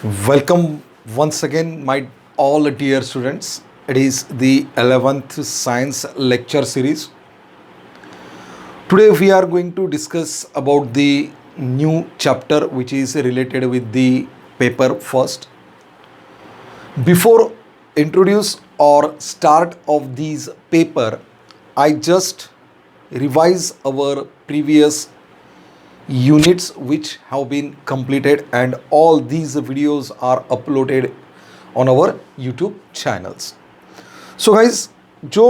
Welcome once again, my all dear students. It is the 11th science lecture series. Today we are going to discuss about the new chapter which is related with the paper first. Before introduce or start of these paper, I just revise our previous units which have been completed, and all these videos are uploaded on our YouTube channels. So guys, जो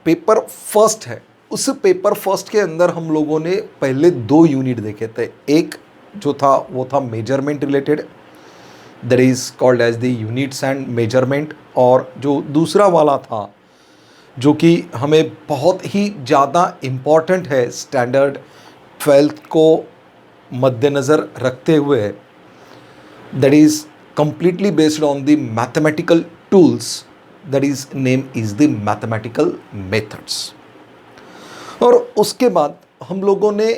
paper first है उस paper first के अंदर हम लोगों ने पहले दो यूनिट देखे थे। एक जो था वो था measurement related, that is called as the units and measurement, और जो दूसरा वाला था जो कि हमें बहुत ही ज़्यादा इम्पॉर्टेंट है स्टैंडर्ड 12th को मद्देनज़र रखते हुए, that is completely based on the mathematical tools, that is name is the mathematical methods. और उसके बाद हम लोगों ने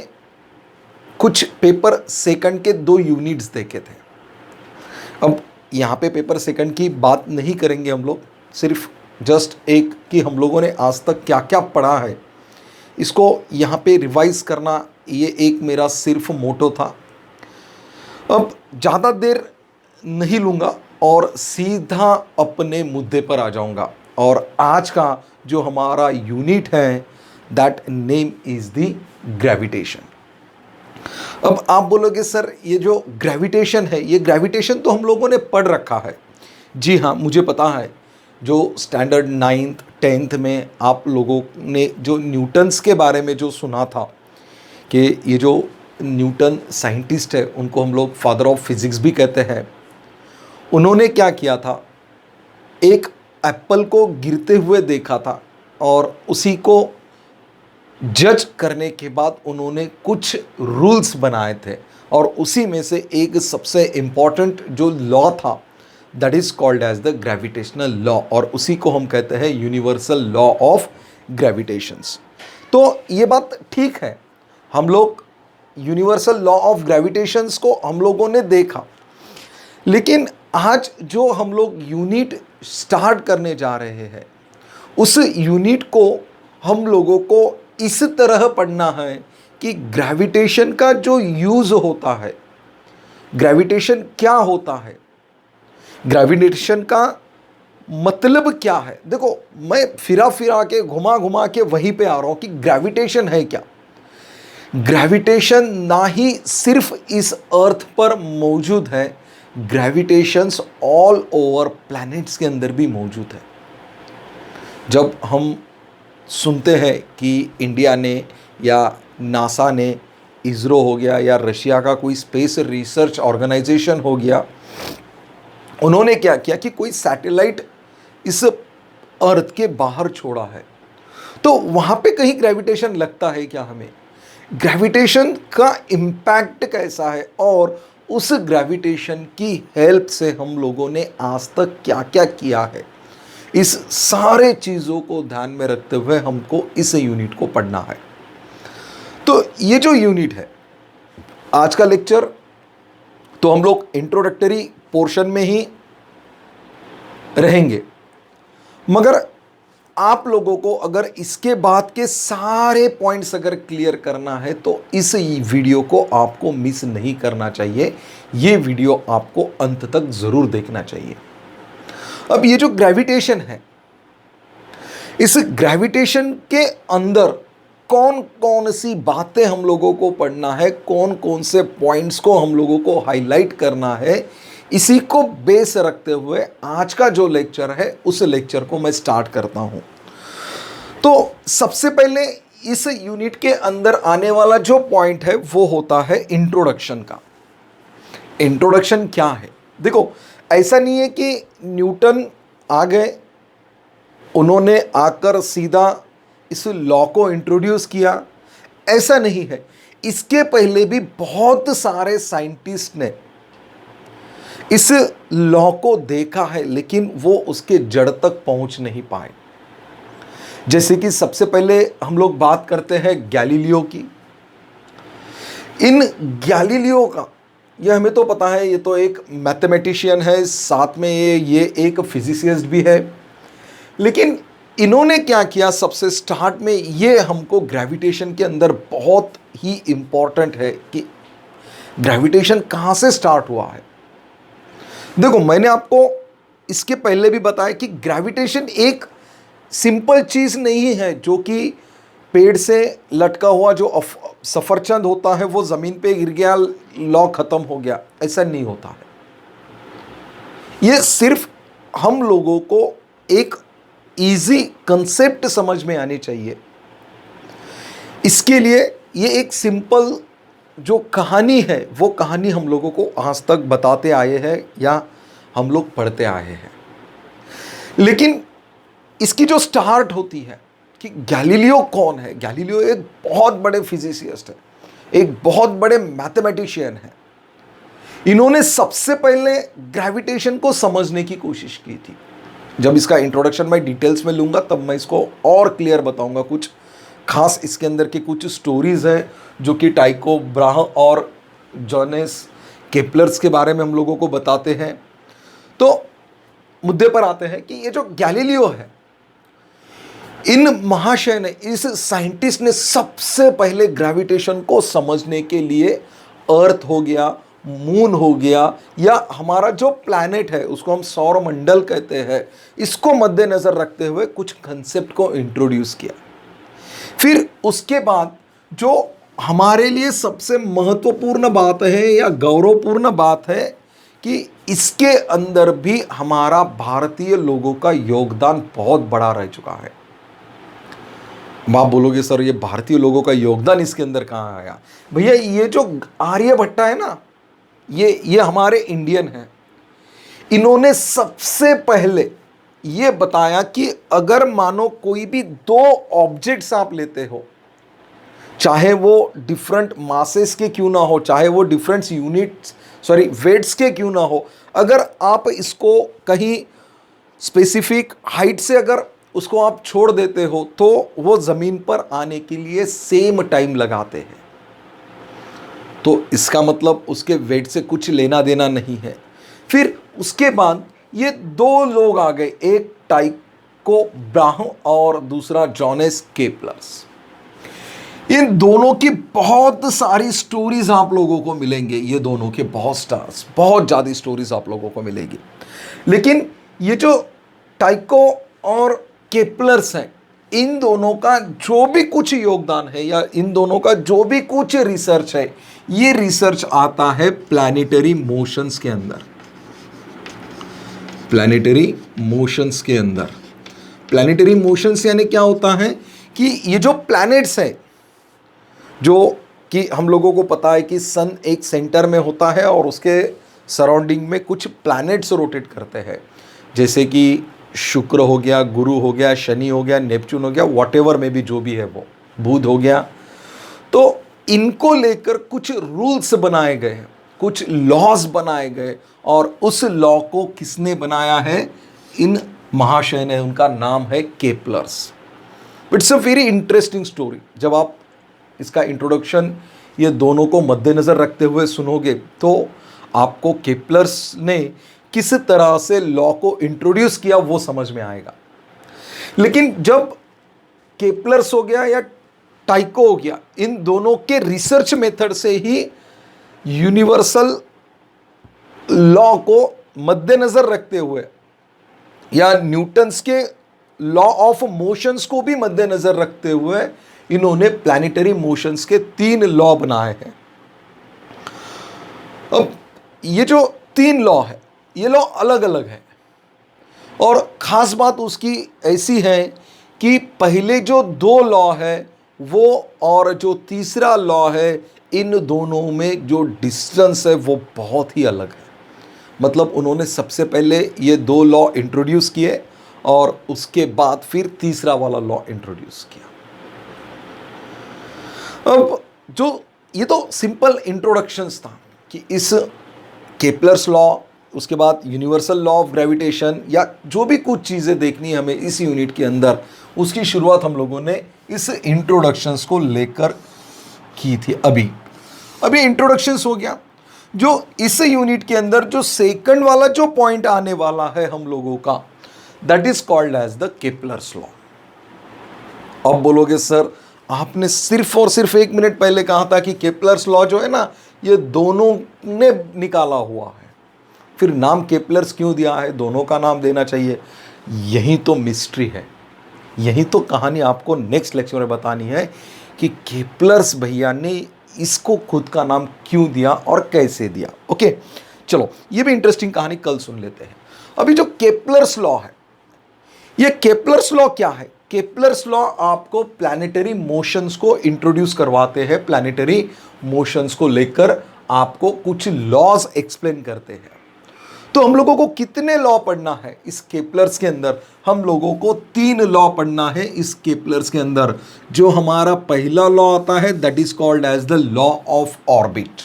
कुछ पेपर सेकंड के दो यूनिट्स देखे थे। अब यहाँ पे पेपर सेकंड की बात नहीं करेंगे हम लोग, सिर्फ जस्ट एक कि हम लोगों ने आज तक क्या क्या पढ़ा है इसको यहाँ पे रिवाइज करना, ये एक मेरा सिर्फ मोटो था। अब ज़्यादा देर नहीं लूँगा और सीधा अपने मुद्दे पर आ जाऊँगा, और आज का जो हमारा यूनिट है that name is the gravitation. अब आप बोलोगे सर ये जो ग्रेविटेशन है, ये ग्रेविटेशन तो हम लोगों ने पढ़ रखा है। जी हाँ, मुझे पता है, जो स्टैंडर्ड 9th 10th में आप लोगों ने जो न्यूटन्स के बारे में जो सुना था कि ये जो न्यूटन साइंटिस्ट है उनको हम लोग फादर ऑफ फिज़िक्स भी कहते हैं। उन्होंने क्या किया था, एक एप्पल को गिरते हुए देखा था और उसी को जज करने के बाद उन्होंने कुछ रूल्स बनाए थे, और उसी में से एक सबसे इम्पॉर्टेंट जो लॉ था that is called as the gravitational law, और उसी को हम कहते हैं यूनिवर्सल लॉ ऑफ ग्रेविटेशंस। तो ये बात ठीक है, हम लोग यूनिवर्सल लॉ ऑफ ग्रेविटेशंस को हम लोगों ने देखा, लेकिन आज जो हम लोग यूनिट स्टार्ट करने जा रहे हैं उस यूनिट को हम लोगों को इस तरह पढ़ना है कि ग्रेविटेशन का जो यूज़ होता है, ग्रेविटेशन क्या होता है, ग्रेविटेशन का मतलब क्या है। देखो, मैं फिरा के घुमा घुमा के वहीं पे आ रहा हूँ कि ग्रेविटेशन है क्या। ग्रेविटेशन ना ही सिर्फ इस अर्थ पर मौजूद है, ग्रेविटेशंस ऑल ओवर प्लैनेट्स के अंदर भी मौजूद है। जब हम सुनते हैं कि इंडिया ने या नासा ने, इसरो हो गया या रशिया का कोई स्पेस रिसर्च ऑर्गेनाइजेशन हो गया, उन्होंने क्या किया कि कोई सैटेलाइट इस अर्थ के बाहर छोड़ा है, तो वहाँ पे कहीं ग्रेविटेशन लगता है क्या हमें? ग्रेविटेशन का इम्पैक्ट कैसा है, और उस ग्रेविटेशन की हेल्प से हम लोगों ने आज तक क्या क्या किया है, इस सारे चीज़ों को ध्यान में रखते हुए हमको इस यूनिट को पढ़ना है। तो ये जो यूनिट है, आज का लेक्चर तो हम लोग इंट्रोडक्टरी पोर्शन में ही रहेंगे, मगर आप लोगों को अगर इसके बाद के सारे पॉइंट्स अगर क्लियर करना है तो इस वीडियो को आपको मिस नहीं करना चाहिए। ये वीडियो आपको अंत तक ज़रूर देखना चाहिए। अब ये जो ग्रेविटेशन है, इस ग्रेविटेशन के अंदर कौन कौन सी बातें हम लोगों को पढ़ना है, कौन कौन से पॉइंट्स को हम लोगों को हाईलाइट करना है, इसी को बेस रखते हुए आज का जो लेक्चर है उस लेक्चर को मैं स्टार्ट करता हूं। तो सबसे पहले इस यूनिट के अंदर आने वाला जो पॉइंट है वो होता है इंट्रोडक्शन का। इंट्रोडक्शन क्या है? देखो, ऐसा नहीं है कि न्यूटन आ गए, उन्होंने आकर सीधा इस लॉ को इंट्रोड्यूस किया, ऐसा नहीं है। इसके पहले भी बहुत सारे साइंटिस्ट ने इस लॉ को देखा है, लेकिन वो उसके जड़ तक पहुंच नहीं पाए। जैसे कि सबसे पहले हम लोग बात करते हैं गैलीलियो की। इन गैलीलियो का ये हमें तो पता है, ये तो एक मैथमेटिशियन है, साथ में ये एक फिजिसिस्ट भी है। लेकिन इन्होंने क्या किया, सबसे स्टार्ट में ये हमको ग्रेविटेशन के अंदर बहुत ही इंपॉर्टेंट है कि ग्रेविटेशन कहाँ से स्टार्ट हुआ है। देखो, मैंने आपको इसके पहले भी बताया कि ग्रेविटेशन एक सिंपल चीज़ नहीं है जो कि पेड़ से लटका हुआ जो सफरचंद होता है वो ज़मीन पे गिर गया, लॉ ख़त्म हो गया, ऐसा नहीं होता है। ये सिर्फ हम लोगों को एक इजी कंसेप्ट समझ में आनी चाहिए। इसके लिए ये एक सिंपल जो कहानी है वो कहानी हम लोगों को आज तक बताते आए हैं या हम लोग पढ़ते आए हैं। लेकिन इसकी जो स्टार्ट होती है कि गैलीलियो कौन है। गैलीलियो एक बहुत बड़े फिजिसिस्ट है, एक बहुत बड़े मैथमेटिशियन है। इन्होंने सबसे पहले ग्रेविटेशन को समझने की कोशिश की थी। जब इसका इंट्रोडक्शन मैं डिटेल्स में लूँगा तब मैं इसको और क्लियर बताऊँगा। कुछ खास इसके अंदर की कुछ स्टोरीज़ हैं जो कि टाइको ब्राह और जोनेस केपलर्स के बारे में हम लोगों को बताते हैं। तो मुद्दे पर आते हैं कि ये जो गैलीलियो है, इन महाशय ने, इस साइंटिस्ट ने सबसे पहले ग्रेविटेशन को समझने के लिए अर्थ हो गया, मून हो गया, या हमारा जो प्लैनेट है उसको हम सौर मंडल कहते हैं, इसको मद्देनजर रखते हुए कुछ कंसेप्ट को इंट्रोड्यूस किया। फिर उसके बाद जो हमारे लिए सबसे महत्वपूर्ण बात है या गौरवपूर्ण बात है कि इसके अंदर भी हमारा भारतीय लोगों का योगदान बहुत बड़ा रह चुका है। आप बोलोगे सर ये भारतीय लोगों का योगदान इसके अंदर कहाँ आया? भैया ये जो आर्यभट्टा है ना, ये हमारे इंडियन हैं। इन्होंने सबसे पहले ये बताया कि अगर मानो कोई भी दो ऑब्जेक्ट्स आप लेते हो, चाहे वो डिफरेंट मासेस के क्यों ना हो, चाहे वो डिफरेंट वेट्स के क्यों ना हो, अगर आप इसको कहीं स्पेसिफिक हाइट से अगर उसको आप छोड़ देते हो तो वो ज़मीन पर आने के लिए सेम टाइम लगाते हैं। तो इसका मतलब उसके वेट से कुछ लेना देना नहीं है। फिर उसके बाद ये दो लोग आ गए, एक टाइको ब्राह और दूसरा जोनेस केपलर्स। इन दोनों की बहुत सारी स्टोरीज आप लोगों को मिलेंगे, ये दोनों के बहुत ज़्यादा स्टोरीज आप लोगों को मिलेगी। लेकिन ये जो टाइको और केपलर्स हैं, इन दोनों का जो भी कुछ योगदान है या इन दोनों का जो भी कुछ रिसर्च है, ये रिसर्च आता है प्लैनेटरी मोशंस के अंदर। प्लैनेटरी मोशंस के अंदर, प्लैनेटरी मोशंस यानी क्या होता है कि ये जो प्लैनेट्स हैं, जो कि हम लोगों को पता है कि सन एक सेंटर में होता है और उसके सराउंडिंग में कुछ प्लैनेट्स रोटेट करते हैं, जैसे कि शुक्र हो गया, गुरु हो गया, शनि हो गया, नेपच्यून हो गया, वॉटेवर में भी जो भी है वो, बुध हो गया। तो इनको लेकर कुछ रूल्स बनाए गए हैं, कुछ लॉज बनाए गए, और उस लॉ को किसने बनाया है? इन महाशय ने। उनका नाम है Kepler's. It's a very interesting story. जब आप इसका इंट्रोडक्शन ये दोनों को मद्देनज़र रखते हुए सुनोगे तो आपको केपलर्स ने किस तरह से लॉ को इंट्रोड्यूस किया वो समझ में आएगा। लेकिन जब केपलर्स हो गया या टाइको हो गया, इन दोनों के रिसर्च मेथड से ही यूनिवर्सल लॉ को मद्देनजर रखते हुए या न्यूटन्स के लॉ ऑफ मोशंस को भी मद्देनजर रखते हुए इन्होंने प्लैनेटरी मोशंस के 3 लॉ बनाए हैं। अब ये जो 3 लॉ है, ये लॉ अलग अलग है, और ख़ास बात उसकी ऐसी है कि पहले जो 2 लॉ है वो और जो तीसरा लॉ है, इन दोनों में जो डिस्टेंस है वो बहुत ही अलग है। मतलब उन्होंने सबसे पहले ये 2 लॉ इंट्रोड्यूस किए और उसके बाद फिर तीसरा वाला लॉ इंट्रोड्यूस किया। अब जो ये तो सिंपल इंट्रोडक्शंस था कि इस केपलर्स लॉ, उसके बाद यूनिवर्सल लॉ ऑफ ग्रेविटेशन, या जो भी कुछ चीज़ें देखनी है हमें इस यूनिट के अंदर, उसकी शुरुआत हम लोगों ने इस इंट्रोडक्शंस को लेकर की थी। अभी इंट्रोडक्शंस हो गया। जो इस यूनिट के अंदर जो सेकंड वाला जो पॉइंट आने वाला है हम लोगों का, that is called as the Kepler's law. अब बोलोगे सर आपने सिर्फ और सिर्फ 1 मिनट पहले कहा था कि केपलर्स लॉ जो है ना ये दोनों ने निकाला हुआ है, फिर नाम केपलर्स क्यों दिया है, दोनों का नाम देना चाहिए। यही तो मिस्ट्री है, यही तो कहानी आपको नेक्स्ट लेक्चर में बतानी है कि केपलर्स भैया ने इसको खुद का नाम क्यों दिया और कैसे दिया। ओके चलो ये भी इंटरेस्टिंग कहानी कल सुन लेते हैं। अभी जो केपलर्स लॉ है, ये केपलर्स लॉ क्या है? केपलर्स लॉ आपको प्लैनेटरी मोशंस को इंट्रोड्यूस करवाते हैं, प्लैनेटरी मोशंस को लेकर आपको कुछ लॉज एक्सप्लेन करते हैं। तो हम लोगों को कितने लॉ पढ़ना है इस केपलर्स के अंदर? हम लोगों को 3 लॉ पढ़ना है इस केपलर्स के अंदर। जो हमारा पहला लॉ आता है that is called as the law of orbit,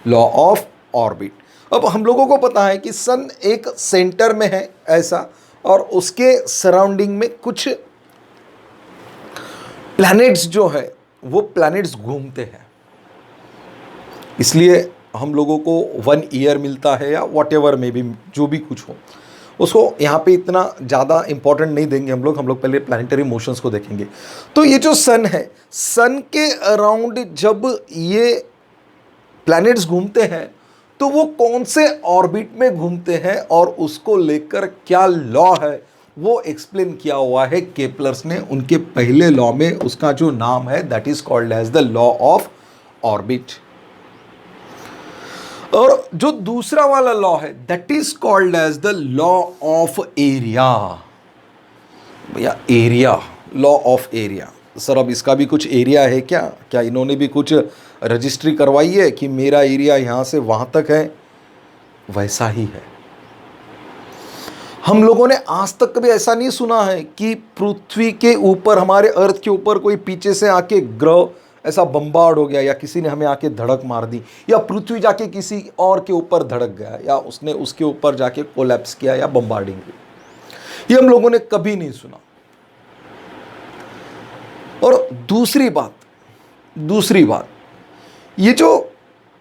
law of orbit. अब हम लोगों को पता है कि सन एक सेंटर में है ऐसा, और उसके सराउंडिंग में कुछ प्लैनेट्स जो है वो प्लैनेट्स घूमते हैं, इसलिए हम लोगों को 1 ईयर मिलता है या वॉट एवर में भी जो भी कुछ हो, उसको यहाँ पे इतना ज़्यादा इंपॉर्टेंट नहीं देंगे हम लोग पहले प्लैनेटरी मोशंस को देखेंगे। तो ये जो सन है, सन के अराउंड जब ये प्लैनेट्स घूमते हैं तो वो कौन से ऑर्बिट में घूमते हैं और उसको लेकर क्या लॉ है वो एक्सप्लेन किया हुआ है केपलर्स ने उनके पहले लॉ में। उसका जो नाम है that is called as the law of orbit. और जो दूसरा वाला लॉ है that is called as the law of area. भैया area, law of area. Sir अब इसका भी कुछ एरिया है क्या? क्या इन्होंने भी कुछ रजिस्ट्री करवाई है कि मेरा एरिया यहां से वहां तक है? वैसा ही है। हम लोगों ने आज तक कभी ऐसा नहीं सुना है कि पृथ्वी के ऊपर, हमारे अर्थ के ऊपर कोई पीछे से आके ग्रह ऐसा बम्बार्ड हो गया, या किसी ने हमें आके धड़क मार दी, या पृथ्वी जाके किसी और के ऊपर धड़क गया, या उसने उसके ऊपर जाके कोलैप्स किया या बम्बार्डिंग हुई। ये हम लोगों ने कभी नहीं सुना। और दूसरी बात, ये जो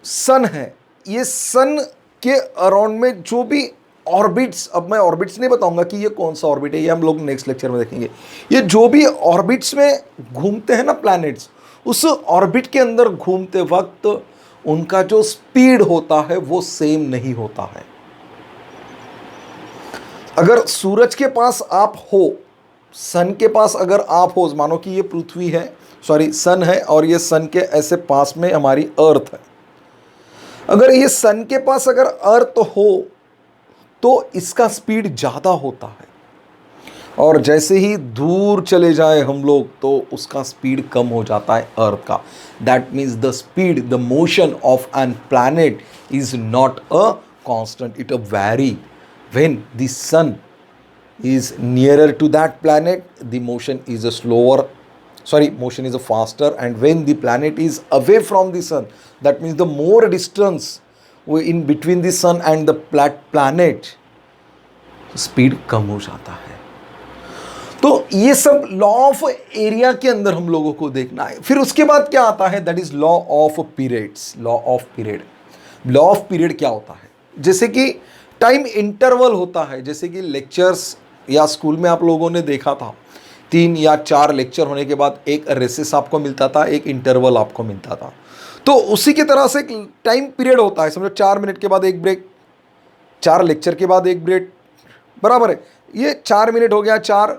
सन है, ये सन के अराउंड में जो भी ऑर्बिट्स, अब मैं ऑर्बिट्स नहीं बताऊंगा कि ये कौन सा ऑर्बिट है, ये हम लोग नेक्स्ट लेक्चर में देखेंगे। ये जो भी ऑर्बिट्स में घूमते हैं ना प्लैनेट्स, उस ऑर्बिट के अंदर घूमते वक्त उनका जो स्पीड होता है वो सेम नहीं होता है। अगर सूरज के पास आप हो, सन के पास अगर आप हो, मानो कि ये पृथ्वी है, सॉरी सन है, और ये सन के ऐसे पास में हमारी अर्थ है। अगर ये सन के पास अगर अर्थ हो तो इसका स्पीड ज़्यादा होता है, और जैसे ही दूर चले जाए हम लोग तो उसका स्पीड कम हो जाता है अर्थ का। That means the speed, the motion of an planet is not a constant, it a vary. When the sun is nearer to that planet, the motion is motion is faster, and when the planet is away from the sun, that means the more distance in between the sun and the planet, speed कम हो जाता है। तो ये सब law of area के अंदर हम लोगों को देखना है। फिर उसके बाद क्या आता है, that is law of periods, law of period. Law of period क्या होता है? जैसे कि टाइम इंटरवल होता है, जैसे कि लेक्चर्स या स्कूल में आप लोगों ने देखा था 3 या 4 लेक्चर होने के बाद एक रेसेस आपको मिलता था, एक इंटरवल आपको मिलता था। तो उसी की तरह से एक टाइम पीरियड होता है, समझो 4 मिनट के बाद एक ब्रेक, 4 लेक्चर के बाद एक ब्रेक, बराबर है। ये 4 मिनट हो गया, 4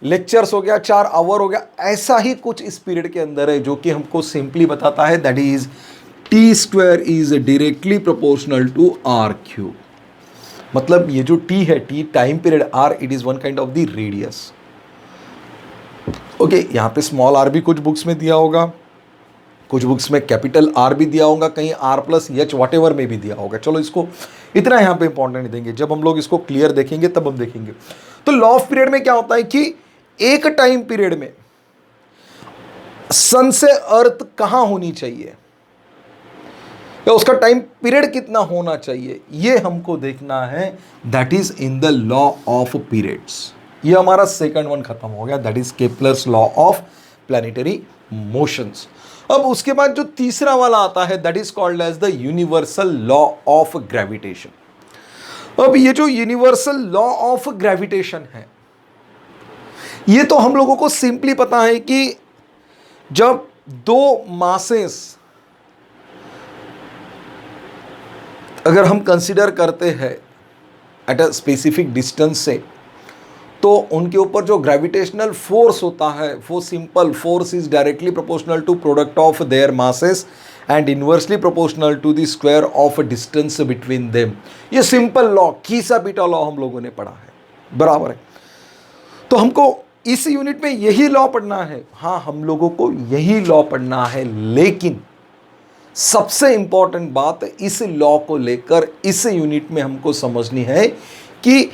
लेक्चर्स हो गया, 4 आवर हो गया। ऐसा ही कुछ इस पीरियड के अंदर है जो कि हमको सिंपली बताता है that is t² is directly proportional to r³। मतलब ये जो t है, t time period, r it is one kind of the radius. Okay, यहाँ पे स्मॉल r भी कुछ बुक्स में दिया होगा, कुछ बुक्स में कैपिटल R भी दिया होगा, कहीं R+H वॉट एवर में भी दिया होगा। चलो इसको इतना यहाँ पे इंपॉर्टेंट नहीं देंगे, जब हम लोग इसको क्लियर देखेंगे तब हम देखेंगे। तो लॉ ऑफ पीरियड में क्या होता है कि एक टाइम पीरियड में सन से अर्थ कहाँ होनी चाहिए या उसका टाइम पीरियड कितना होना चाहिए, ये हमको देखना है। That is in the law of periods. ये हमारा सेकंड वन खत्म हो गया, that is Kepler's law of planetary motions. अब उसके बाद जो तीसरा वाला आता है that is called as the universal law of gravitation. अब ये जो यूनिवर्सल लॉ ऑफ ग्रेविटेशन है, ये तो हम लोगों को सिंपली पता है कि जब दो मासेस अगर हम कंसीडर करते हैं एट अ स्पेसिफिक डिस्टेंस से, तो उनके ऊपर जो ग्रेविटेशनल फोर्स होता है वो simple force is directly proportional to product of their masses and inversely proportional to the square of distance between them. ये सिंपल लॉ, कीसा बीटा लॉ हम लोगों ने पढ़ा है, बराबर है। तो हमको इस यूनिट में यही लॉ पढ़ना है, हाँ हम लोगों को यही लॉ पढ़ना है, लेकिन सबसे इंपॉर्टेंट बात इस लॉ को लेकर इस यूनिट में हमको समझनी है कि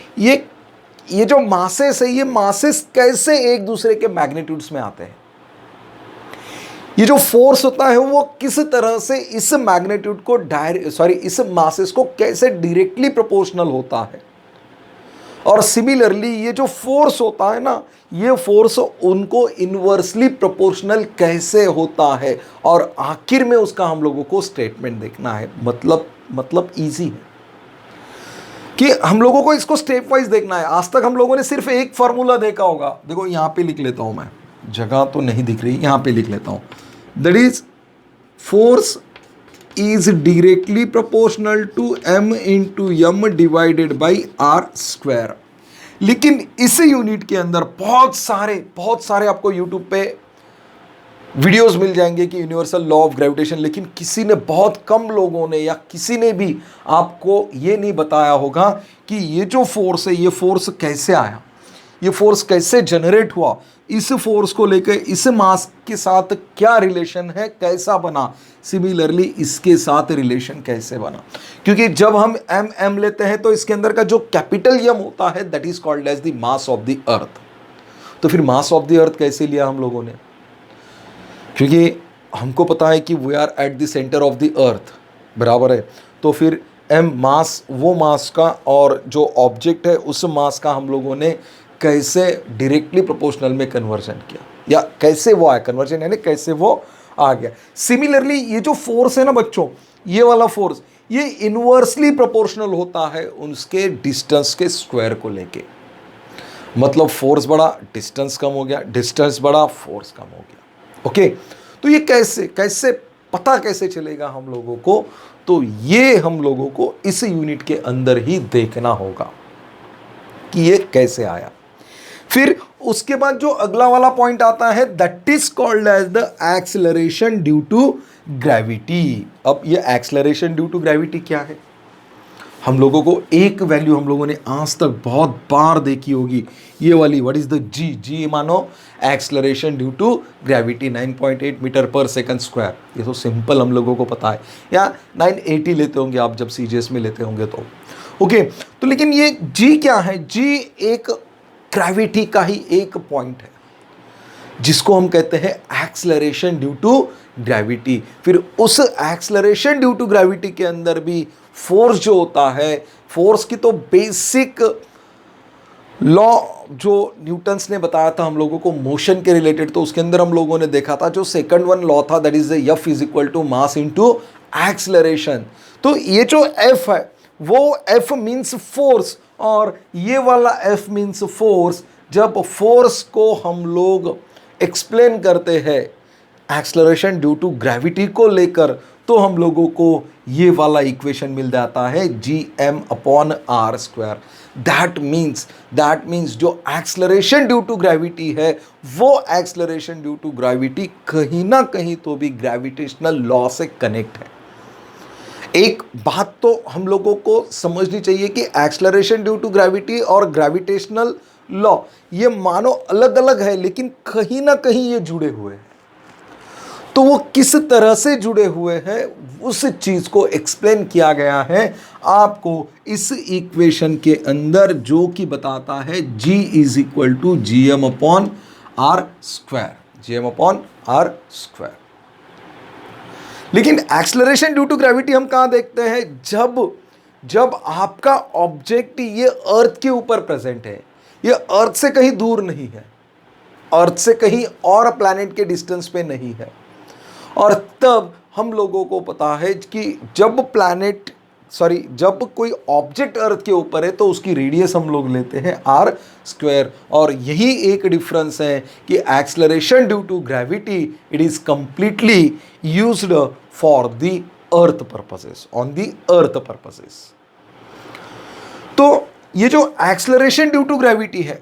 ये जो मासेस है, ये मासेस कैसे एक दूसरे के मैग्नीट्यूड्स में आते हैं। ये जो फोर्स होता है वो किस तरह से इस मैग्नीट्यूड को इस मासेस को कैसे डायरेक्टली प्रोपोर्शनल होता है, और सिमिलरली ये जो फोर्स होता है ना, ये फोर्स उनको इनवर्सली प्रोपोर्शनल कैसे होता है, और आखिर में उसका हम लोगों को स्टेटमेंट देखना है। मतलब इजी है कि हम लोगों को इसको स्टेप वाइज देखना है। आज तक हम लोगों ने सिर्फ एक फॉर्मूला देखा होगा, देखो यहां पे लिख लेता हूं मैं, जगह तो नहीं दिख रही, यहां पे लिख लेता हूं, that is force is directly proportional to m into m divided by r square. लेकिन इस यूनिट के अंदर बहुत सारे आपको यूट्यूब पे वीडियोस मिल जाएंगे कि यूनिवर्सल लॉ ऑफ ग्रेविटेशन, लेकिन किसी ने, बहुत कम लोगों ने या किसी ने भी आपको ये नहीं बताया होगा कि ये जो फोर्स है, ये फोर्स कैसे आया, ये फोर्स कैसे जनरेट हुआ, इस फोर्स को लेकर इस मास के साथ क्या रिलेशन है, कैसा बना, सिमिलरली इसके साथ रिलेशन कैसे बना। क्योंकि जब हम m लेते हैं तो इसके अंदर का जो कैपिटल यम होता है that is called as the mass of the earth. तो फिर मास ऑफ द अर्थ कैसे लिया हम लोगों ने, क्योंकि हमको पता है कि we are at the centre of the earth, बराबर है। तो फिर m मास, वो मास का और जो ऑब्जेक्ट है उस मास का हम लोगों ने कैसे डायरेक्टली प्रोपोर्शनल में कन्वर्जन किया, या कैसे वो आया, कन्वर्जन यानी कैसे वो आ गया। सिमिलरली ये जो फोर्स है ना बच्चों, ये वाला फोर्स ये इनवर्सली प्रोपोर्शनल होता है उसके डिस्टेंस के स्क्वायर को लेके। मतलब फोर्स बढ़ा, डिस्टेंस कम हो गया, डिस्टेंस बढ़ा, फोर्स कम हो गया। ओके, तो ये कैसे पता कैसे चलेगा हम लोगों को, तो ये हम लोगों को इस यूनिट के अंदर ही देखना होगा कि ये कैसे आया। फिर उसके बाद जो अगला वाला पॉइंट आता है that is called as the acceleration due to gravity. अब ये एक्सेलरेशन ड्यू टू ग्रेविटी क्या है, हम लोगों को एक वैल्यू हम लोगों ने आज तक बहुत बार देखी होगी, ये वाली, व्हाट इज द जी मानो acceleration due to gravity 9.8 metre per second square. ये तो सिंपल हम लोगों को पता है, या 980 लेते होंगे आप जब सीजीएस में लेते होंगे तो। ओके, तो लेकिन ये जी क्या है, जी एक ग्रेविटी का ही एक पॉइंट है जिसको हम कहते हैं एक्सेलरेशन ड्यू टू ग्रेविटी। फिर उस एक्सेलरेशन ड्यू टू ग्रेविटी के अंदर भी फोर्स जो होता है, फोर्स की तो बेसिक लॉ जो न्यूटन्स ने बताया था हम लोगों को मोशन के रिलेटेड, तो उसके अंदर हम लोगों ने देखा था जो सेकंड वन लॉ था that is F is equal to mass into acceleration. तो ये जो एफ है वो एफ मीन्स फोर्स, और ये वाला एफ मीन्स फोर्स। जब फोर्स को हम लोग एक्सप्लेन करते हैं एक्सेलरेशन ड्यू टू ग्रेविटी को लेकर, तो हम लोगों को ये वाला इक्वेशन मिल जाता है gm upon r square. That means जो एक्सेलरेशन ड्यू टू ग्रेविटी है वो एक्सेलरेशन ड्यू टू ग्रेविटी कहीं ना कहीं तो भी ग्रेविटेशनल लॉ से कनेक्ट है। एक बात तो हम लोगों को समझनी चाहिए कि एक्सेलरेशन ड्यू टू ग्रेविटी और ग्रेविटेशनल लॉ ये मानो अलग अलग है, लेकिन कहीं ना कहीं ये जुड़े हुए हैं। तो वो किस तरह से जुड़े हुए हैं उस चीज को एक्सप्लेन किया गया है आपको इस इक्वेशन के अंदर, जो कि बताता है g is equal to gm upon r square. लेकिन एक्सेलरेशन ड्यू टू ग्रेविटी हम कहां देखते हैं, जब आपका ऑब्जेक्ट ये अर्थ के ऊपर प्रेजेंट है, ये अर्थ से कहीं दूर नहीं है, अर्थ से कहीं और प्लैनेट के डिस्टेंस पे नहीं है, और तब हम लोगों को पता है कि जब कोई ऑब्जेक्ट अर्थ के ऊपर है तो उसकी रेडियस हम लोग लेते हैं r²। और यही एक डिफरेंस है कि acceleration due to gravity it is completely used for the earth purposes, on the earth purposes. तो ये जो एक्सेलरेशन ड्यू टू ग्रेविटी है,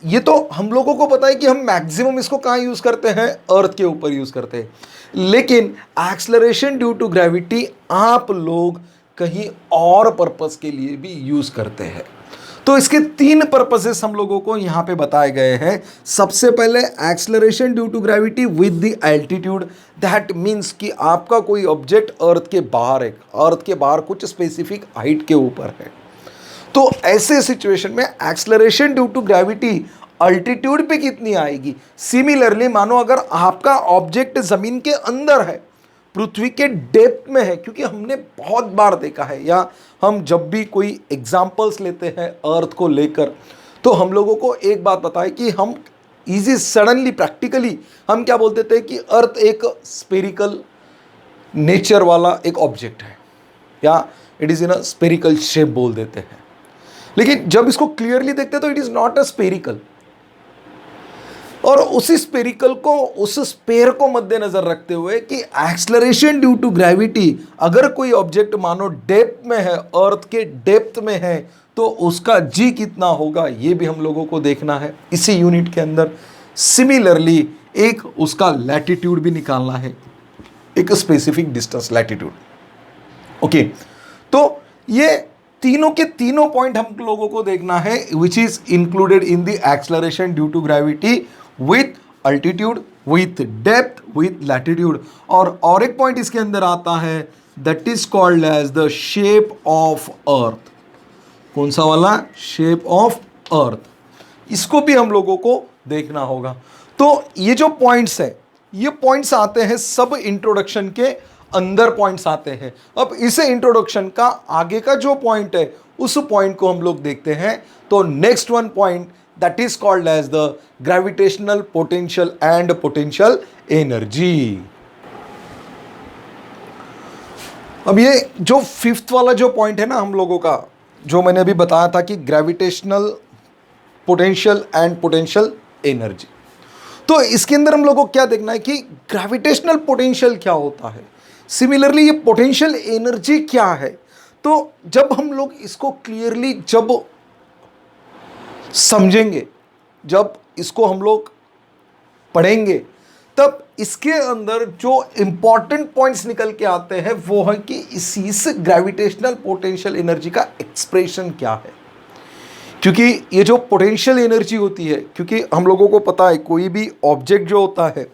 ये तो हम लोगों को पता है कि हम मैक्सिमम इसको कहाँ यूज करते हैं, अर्थ के ऊपर यूज करते हैं। लेकिन एक्सेलरेशन ड्यू टू ग्रेविटी आप लोग कहीं और पर्पस के लिए भी यूज करते हैं। तो इसके 3 पर्पसेस हम लोगों को यहां पे बताए गए हैं। सबसे पहले acceleration due to gravity with the altitude, that means कि आपका कोई ऑब्जेक्ट अर्थ के बाहर है, अर्थ के बाहर कुछ स्पेसिफिक हाइट के ऊपर है। तो ऐसे सिचुएशन में acceleration due to gravity altitude पे कितनी आएगी। सिमिलरली मानो अगर आपका ऑब्जेक्ट जमीन के अंदर है, पृथ्वी के डेप्थ में है, क्योंकि हमने बहुत बार देखा है, या हम जब भी कोई एग्जाम्पल्स लेते हैं अर्थ को लेकर, तो हम लोगों को एक बात पता है कि हम सडनली प्रैक्टिकली हम क्या बोलते थे कि अर्थ एक स्पेरिकल नेचर वाला एक ऑब्जेक्ट है, या it is in a spherical shape बोल देते हैं। लेकिन जब इसको क्लियरली देखते हैं तो it is not a spherical. और उसी स्पेरिकल को, उस स्पेयर को मद्देनजर रखते हुए कि एक्सेलरेशन ड्यू टू ग्रेविटी, अगर कोई ऑब्जेक्ट मानो डेप्थ में है, अर्थ के डेप्थ में है, तो उसका जी कितना होगा ये भी हम लोगों को देखना है इसी यूनिट के अंदर। सिमिलरली एक उसका लैटिट्यूड भी निकालना है, एक स्पेसिफिक डिस्टेंस लैटिट्यूड। ओके, तो ये तीनों के तीनों पॉइंट हम लोगों को देखना है, which is included in the acceleration due to gravity with altitude, with depth, with latitude. और एक पॉइंट इसके अंदर आता है, that is called as the shape of earth. कौन सा वाला? Shape of earth. इसको भी हम लोगों को देखना होगा। तो ये जो पॉइंट्स है, ये पॉइंट्स आते हैं सब इंट्रोडक्शन के अंदर पॉइंट्स आते हैं। अब इसे इंट्रोडक्शन का आगे का जो पॉइंट है, उस पॉइंट को हम लोग देखते हैं। तो next one point that is called as the gravitational potential and potential energy. अब ये जो 5th वाला जो पॉइंट है ना हम लोगों का, जो मैंने अभी बताया था कि gravitational potential and potential energy, तो इसके अंदर हम लोगों को क्या देखना है कि ग्रेविटेशनल पोटेंशियल क्या होता है, सिमिलरली ये पोटेंशियल एनर्जी क्या है। तो जब हम लोग इसको क्लियरली जब समझेंगे, जब इसको हम लोग पढ़ेंगे, तब इसके अंदर जो इंपॉर्टेंट पॉइंट्स निकल के आते हैं वो है कि इस ग्रेविटेशनल पोटेंशियल एनर्जी का एक्सप्रेशन क्या है। क्योंकि ये जो पोटेंशियल एनर्जी होती है, क्योंकि हम लोगों को पता है कोई भी ऑब्जेक्ट जो होता है,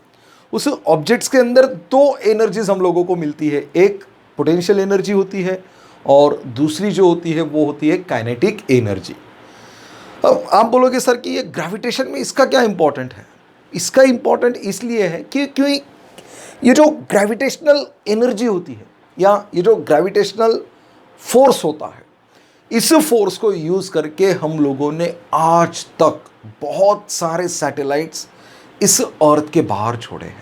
उस ऑब्जेक्ट्स के अंदर 2 एनर्जीज हम लोगों को मिलती है। एक पोटेंशियल एनर्जी होती है और दूसरी जो होती है वो होती है काइनेटिक एनर्जी। अब आप बोलोगे सर कि ये ग्रेविटेशन में इसका क्या इंपॉर्टेंट है? इसका इंपॉर्टेंट इसलिए है कि क्योंकि ये जो ग्रेविटेशनल एनर्जी होती है, या ये जो ग्रेविटेशनल फोर्स होता है, इस फोर्स को यूज करके हम लोगों ने आज तक बहुत सारे सैटेलाइट्स इस अर्थ के बाहर छोड़े हैं।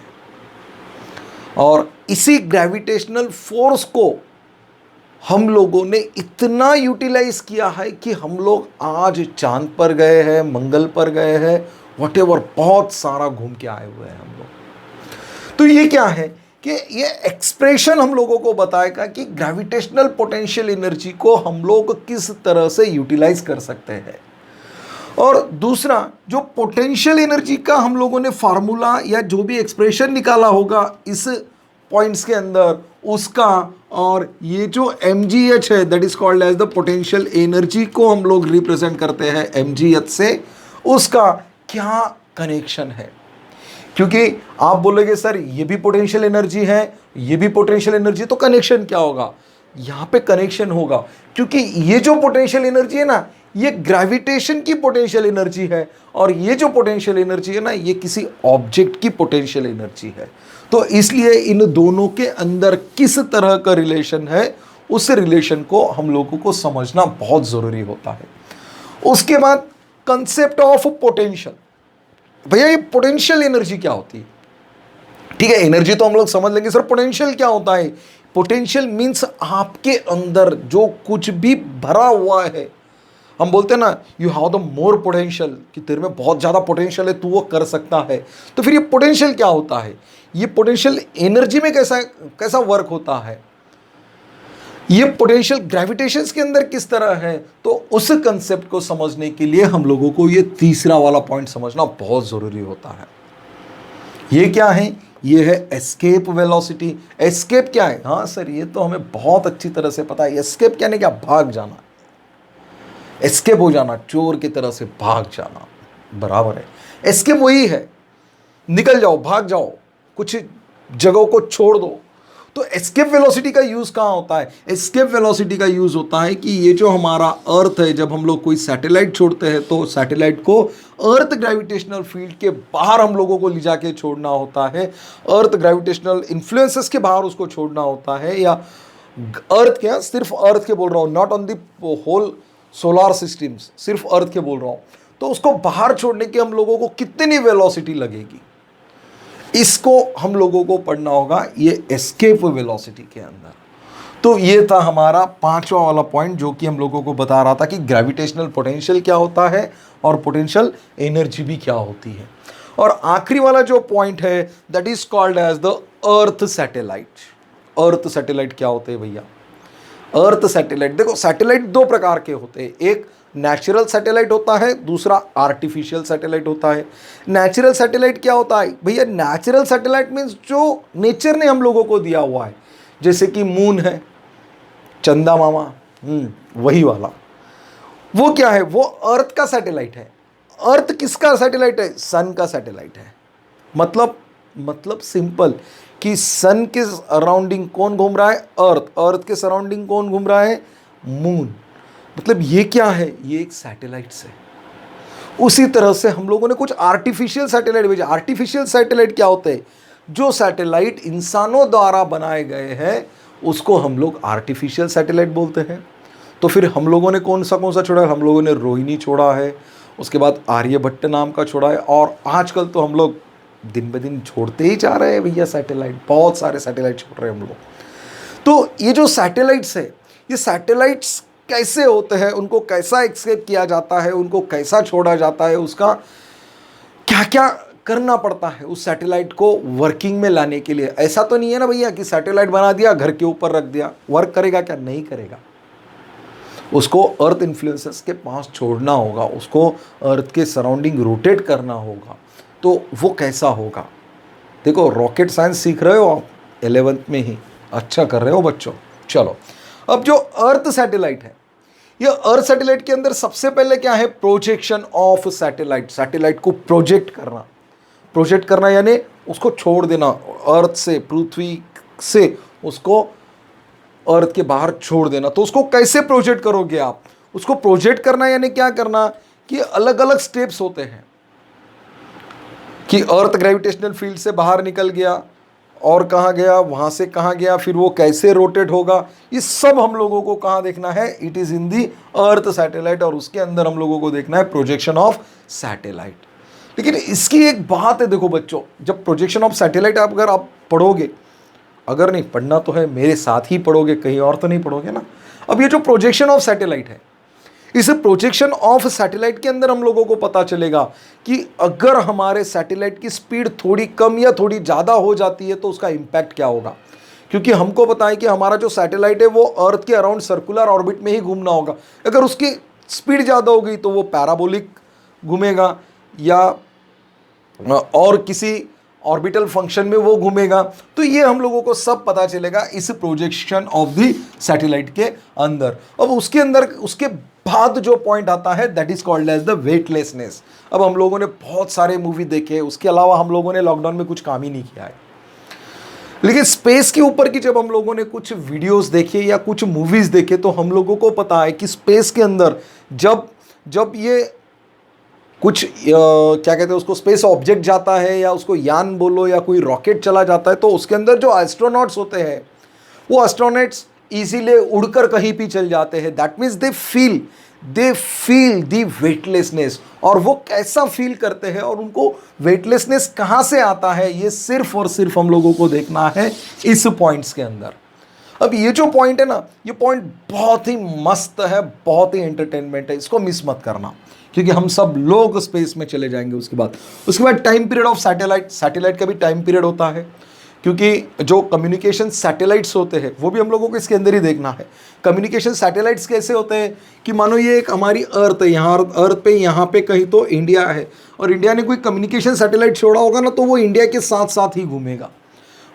और इसी ग्रेविटेशनल फोर्स को हम लोगों ने इतना यूटिलाइज किया है कि हम लोग आज चांद पर गए हैं, मंगल पर गए हैं, व्हाटएवर, बहुत सारा घूम के आए हुए हैं हम लोग। तो ये क्या है कि ये एक्सप्रेशन हम लोगों को बताएगा कि ग्रेविटेशनल पोटेंशियल एनर्जी को हम लोग किस तरह से यूटिलाइज कर सकते हैं। और दूसरा, जो पोटेंशियल एनर्जी का हम लोगों ने फार्मूला या जो भी एक्सप्रेशन निकाला होगा इस पॉइंट्स के अंदर, उसका और ये जो mgh है, that is called as the potential energy को हम लोग रिप्रेजेंट करते हैं mgh से, उसका क्या कनेक्शन है। क्योंकि आप बोलोगे सर ये भी पोटेंशियल एनर्जी है, ये भी पोटेंशियल एनर्जी, तो कनेक्शन क्या होगा? यहाँ पे कनेक्शन होगा क्योंकि ये जो पोटेंशियल एनर्जी है ना, ये ग्रेविटेशन की पोटेंशियल एनर्जी है, और ये जो पोटेंशियल एनर्जी है ना, ये किसी ऑब्जेक्ट की पोटेंशियल एनर्जी है। तो इसलिए इन दोनों के अंदर किस तरह का रिलेशन है, उस रिलेशन को हम लोगों को समझना बहुत ज़रूरी होता है। उसके बाद कंसेप्ट ऑफ पोटेंशियल। भैया ये पोटेंशियल एनर्जी क्या होती है? ठीक है, एनर्जी तो हम लोग समझ लेंगे। सर पोटेंशियल क्या होता है? पोटेंशियल मीन्स आपके अंदर जो कुछ भी भरा हुआ है, हम बोलते हैं ना you have the more potential, कि तेरे में बहुत ज़्यादा पोटेंशियल है, तू वो कर सकता है। तो फिर ये पोटेंशियल क्या होता है? ये पोटेंशियल एनर्जी में कैसा कैसा वर्क होता है? ये पोटेंशियल ग्रेविटेशन के अंदर किस तरह है? तो उस कंसेप्ट को समझने के लिए हम लोगों को ये तीसरा वाला पॉइंट समझना बहुत ज़रूरी होता है। ये क्या है? ये है एस्केप वेलोसिटी। एस्केप क्या है? हाँ सर, ये तो हमें बहुत अच्छी तरह से पता है। एस्केप क्या नहीं, क्या भाग जाना, एस्केप हो जाना, चोर की तरह से भाग जाना, बराबर है। एस्केप वही है, निकल जाओ, भाग जाओ, कुछ जगहों को छोड़ दो। तो एस्केप वेलोसिटी का यूज कहाँ होता है? एस्केप वेलोसिटी का यूज होता है कि ये जो हमारा अर्थ है, जब हम लोग कोई सैटेलाइट छोड़ते हैं तो सैटेलाइट को अर्थ ग्रेविटेशनल फील्ड के बाहर हम लोगों को ले जाके छोड़ना होता है, अर्थ ग्रेविटेशनल इन्फ्लुएंसेस के बाहर उसको छोड़ना होता है, या अर्थ क्या, सिर्फ अर्थ के बोल रहा हूँ, not on the whole solar systems, सिर्फ अर्थ के बोल रहा हूँ। तो उसको बाहर छोड़ने की हम लोगों को कितनी वेलोसिटी लगेगी, इसको हम लोगों को पढ़ना होगा ये एस्केप वेलोसिटी के अंदर। तो ये था हमारा पांचवा वाला पॉइंट, जो कि हम लोगों को बता रहा था कि ग्रेविटेशनल पोटेंशियल क्या होता है और पोटेंशियल एनर्जी भी क्या होती है। और आखिरी वाला जो पॉइंट है that is called as the earth satellite. Earth satellite क्या होते हैं भैया? अर्थ सैटेलाइट, देखो सैटेलाइट दो प्रकार के होते हैं, एक नेचुरल सैटेलाइट होता है, दूसरा आर्टिफिशियल सैटेलाइट होता है। नेचुरल सैटेलाइट क्या होता है भैया? नेचुरल सैटेलाइट मीन्स जो नेचर ने हम लोगों को दिया हुआ है, जैसे कि मून है, चंदा मामा, वही वाला। वो क्या है? वो अर्थ का सैटेलाइट है। अर्थ किसका सैटेलाइट है? सन का सैटेलाइट है। मतलब सिंपल कि सन के सराउंडिंग कौन घूम रहा है? अर्थ। अर्थ के सराउंडिंग कौन घूम रहा है? मून। मतलब ये क्या है? ये एक सैटेलाइट्स है। उसी तरह से हम लोगों ने कुछ आर्टिफिशियल सैटेलाइट भेजा। आर्टिफिशियल सैटेलाइट क्या होते हैं? जो सैटेलाइट इंसानों द्वारा बनाए गए हैं उसको हम लोग आर्टिफिशियल सैटेलाइट बोलते हैं। तो फिर हम लोगों ने कौन सा छोड़ा है? हम लोगों ने रोहिणी छोड़ा है, उसके बाद आर्यभट्ट नाम का छोड़ा है, और आजकल तो हम लोग दिन ब दिन छोड़ते ही जा रहे हैं भैया सैटेलाइट, बहुत सारे सैटेलाइट छोड़ रहे हैं हम लोग। तो ये जो सैटेलाइट्स है, ये सैटेलाइट्स कैसे होते हैं, उनको कैसा एक्सपेक्ट किया जाता है, उनको कैसा छोड़ा जाता है, उसका क्या क्या करना पड़ता है उस सैटेलाइट को वर्किंग में लाने के लिए। ऐसा तो नहीं है ना भैया कि सैटेलाइट बना दिया, घर के ऊपर रख दिया, वर्क करेगा क्या? नहीं करेगा। उसको अर्थ इन्फ्लुएंसेस के पास छोड़ना होगा, उसको अर्थ के सराउंडिंग रोटेट करना होगा। तो वो कैसा होगा? देखो रॉकेट साइंस सीख रहे हो आप 11th में ही, अच्छा कर रहे हो बच्चों। चलो अब जो अर्थ सैटेलाइट है, ये अर्थ सैटेलाइट के अंदर सबसे पहले क्या है? Projection of satellite. सैटेलाइट को प्रोजेक्ट करना, प्रोजेक्ट करना यानी उसको छोड़ देना अर्थ से, पृथ्वी से उसको अर्थ के बाहर छोड़ देना। तो उसको कैसे प्रोजेक्ट करोगे आप? उसको प्रोजेक्ट करना यानी क्या करना कि अलग अलग स्टेप्स होते हैं कि अर्थ ग्रेविटेशनल फील्ड से बाहर निकल गया और कहाँ गया, वहाँ से कहाँ गया, फिर वो कैसे रोटेट होगा, ये सब हम लोगों को कहाँ देखना है? It is in the earth satellite. और उसके अंदर हम लोगों को देखना है प्रोजेक्शन ऑफ सैटेलाइट। लेकिन इसकी एक बात है, देखो बच्चों, जब प्रोजेक्शन ऑफ सैटेलाइट अगर आप पढ़ोगे, अगर नहीं पढ़ना तो है मेरे साथ ही पढ़ोगे, कहीं और तो नहीं पढ़ोगे ना। अब ये जो प्रोजेक्शन ऑफ सैटेलाइट है, इस प्रोजेक्शन ऑफ सैटेलाइट के अंदर हम लोगों को पता चलेगा कि अगर हमारे सैटेलाइट की स्पीड थोड़ी कम या थोड़ी ज़्यादा हो जाती है तो उसका इम्पैक्ट क्या होगा। क्योंकि हमको पता है कि हमारा जो सैटेलाइट है वो अर्थ के अराउंड सर्कुलर ऑर्बिट में ही घूमना होगा। अगर उसकी स्पीड ज़्यादा होगी तो वो पैराबोलिक घूमेगा या और किसी ऑर्बिटल फंक्शन में वो घूमेगा। तो ये हम लोगों को सब पता चलेगा इस प्रोजेक्शन ऑफ द सैटेलाइट के अंदर। अब उसके अंदर उसके बाद जो पॉइंट आता है that is called as the weightlessness. अब हम लोगों ने बहुत सारे मूवी देखे, उसके अलावा हम लोगों ने लॉकडाउन में कुछ काम ही नहीं किया है, लेकिन स्पेस के ऊपर की जब हम लोगों ने कुछ वीडियोस देखे या कुछ मूवीज देखे तो हम लोगों को पता है कि स्पेस के अंदर जब ये कुछ क्या कहते हैं उसको, स्पेस ऑब्जेक्ट जाता है या उसको यान बोलो या कोई रॉकेट चला जाता है, तो उसके अंदर जो एस्ट्रोनॉट्स होते हैं वो एस्ट्रोनॉट्स इजीली उड़कर कहीं भी चल जाते हैं। That means they feel they feel the weightlessness. और वो कैसा फील करते हैं और उनको वेटलेसनेस कहाँ से आता है, ये सिर्फ और सिर्फ हम लोगों को देखना है इस पॉइंट्स के अंदर। अब ये जो पॉइंट है ना, ये पॉइंट बहुत ही मस्त है, बहुत ही एंटरटेनमेंट है, इसको मिस मत करना, क्योंकि हम सब लोग स्पेस में चले जाएंगे। उसके बाद टाइम पीरियड ऑफ सैटेलाइट का भी टाइम पीरियड होता है, क्योंकि जो कम्युनिकेशन सैटेलाइट्स होते हैं वो भी हम लोगों को इसके अंदर ही देखना है। कम्युनिकेशन सैटेलाइट्स कैसे होते हैं कि मानो ये एक हमारी अर्थ है, यहाँ अर्थ पे यहाँ पे कहीं तो इंडिया है, और इंडिया ने कोई कम्युनिकेशन सैटेलाइट छोड़ा होगा ना, तो वो इंडिया के साथ साथ ही घूमेगा।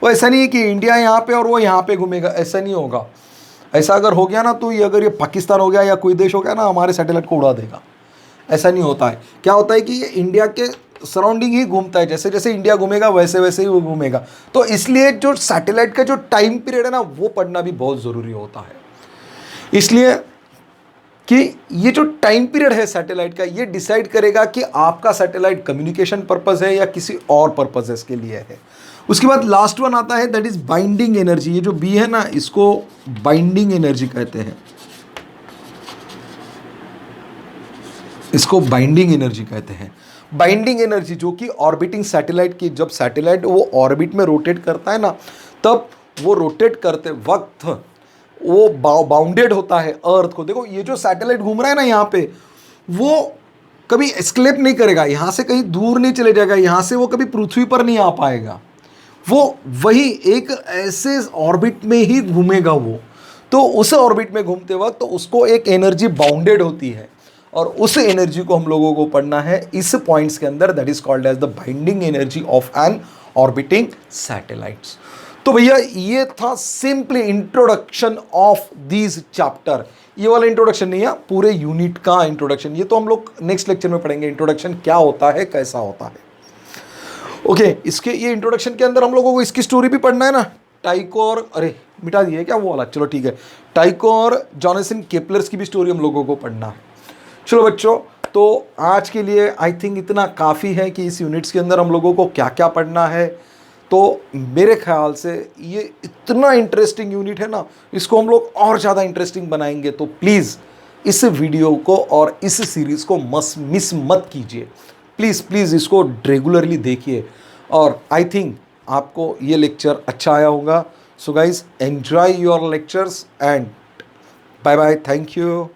वो ऐसा नहीं है कि इंडिया यहाँ पे और वो यहाँ पे घूमेगा, ऐसा नहीं होगा। ऐसा अगर हो गया ना, तो ये अगर ये पाकिस्तान हो गया या कोई देश हो गया ना, हमारे सैटेलाइट को उड़ा देगा। ऐसा नहीं होता है। क्या होता है कि ये इंडिया के सराउंडिंग ही घूमता है, जैसे जैसे इंडिया घूमेगा वैसे वैसे ही वो घूमेगा। तो इसलिए जो सैटेलाइट का जो टाइम पीरियड है ना, वो पढ़ना भी बहुत ज़रूरी होता है। इसलिए कि ये जो टाइम पीरियड है सैटेलाइट का, ये डिसाइड करेगा कि आपका सैटेलाइट कम्युनिकेशन पर्पस है या किसी और पर्पसेस के लिए है। उसके बाद लास्ट वन आता है, दैट इज बाइंडिंग एनर्जी। ये जो बी है ना, इसको बाइंडिंग एनर्जी कहते हैं, इसको बाइंडिंग एनर्जी कहते हैं। बाइंडिंग एनर्जी जो कि ऑर्बिटिंग सैटेलाइट की, जब सैटेलाइट वो ऑर्बिट में रोटेट करता है ना, तब वो रोटेट करते वक्त वो बाउंडेड होता है अर्थ को। देखो ये जो सैटेलाइट घूम रहा है ना यहाँ पे, वो कभी एस्केप नहीं करेगा, यहाँ से कहीं दूर नहीं चले जाएगा, यहाँ से वो कभी पृथ्वी पर नहीं आ पाएगा। वो वही एक ऐसे ऑर्बिट में ही घूमेगा वो। तो उस ऑर्बिट में घूमते वक्त तो उसको एक एनर्जी बाउंडेड होती है, और उस एनर्जी को हम लोगों को पढ़ना है इस पॉइंट्स के अंदर, that is called as the binding energy of an orbiting satellites. तो भैया ये था simply introduction of this chapter. ये वाला इंट्रोडक्शन नहीं है, पूरे यूनिट का इंट्रोडक्शन। ये तो हम लोग नेक्स्ट लेक्चर में पढ़ेंगे, इंट्रोडक्शन क्या होता है, कैसा होता है। ओके, इसके ये इंट्रोडक्शन के अंदर हम लोगों को इसकी स्टोरी भी पढ़ना है ना, टाइको और, अरे मिटा दिए क्या वो वाला, चलो ठीक है, टाइको और जॉनसन केपलर्स की भी स्टोरी हम लोगों को पढ़ना है। चलो बच्चों, तो आज के लिए आई थिंक इतना काफ़ी है कि इस यूनिट्स के अंदर हम लोगों को क्या क्या पढ़ना है। तो मेरे ख्याल से ये इतना इंटरेस्टिंग यूनिट है ना, इसको हम लोग और ज़्यादा इंटरेस्टिंग बनाएंगे। तो प्लीज़ इस वीडियो को और इस सीरीज़ को मिस मत कीजिए, प्लीज़ प्लीज़ इसको रेगुलरली देखिए, और आई थिंक आपको ये लेक्चर अच्छा आया होगा। So guys, enjoy your lectures and bye bye, thank you.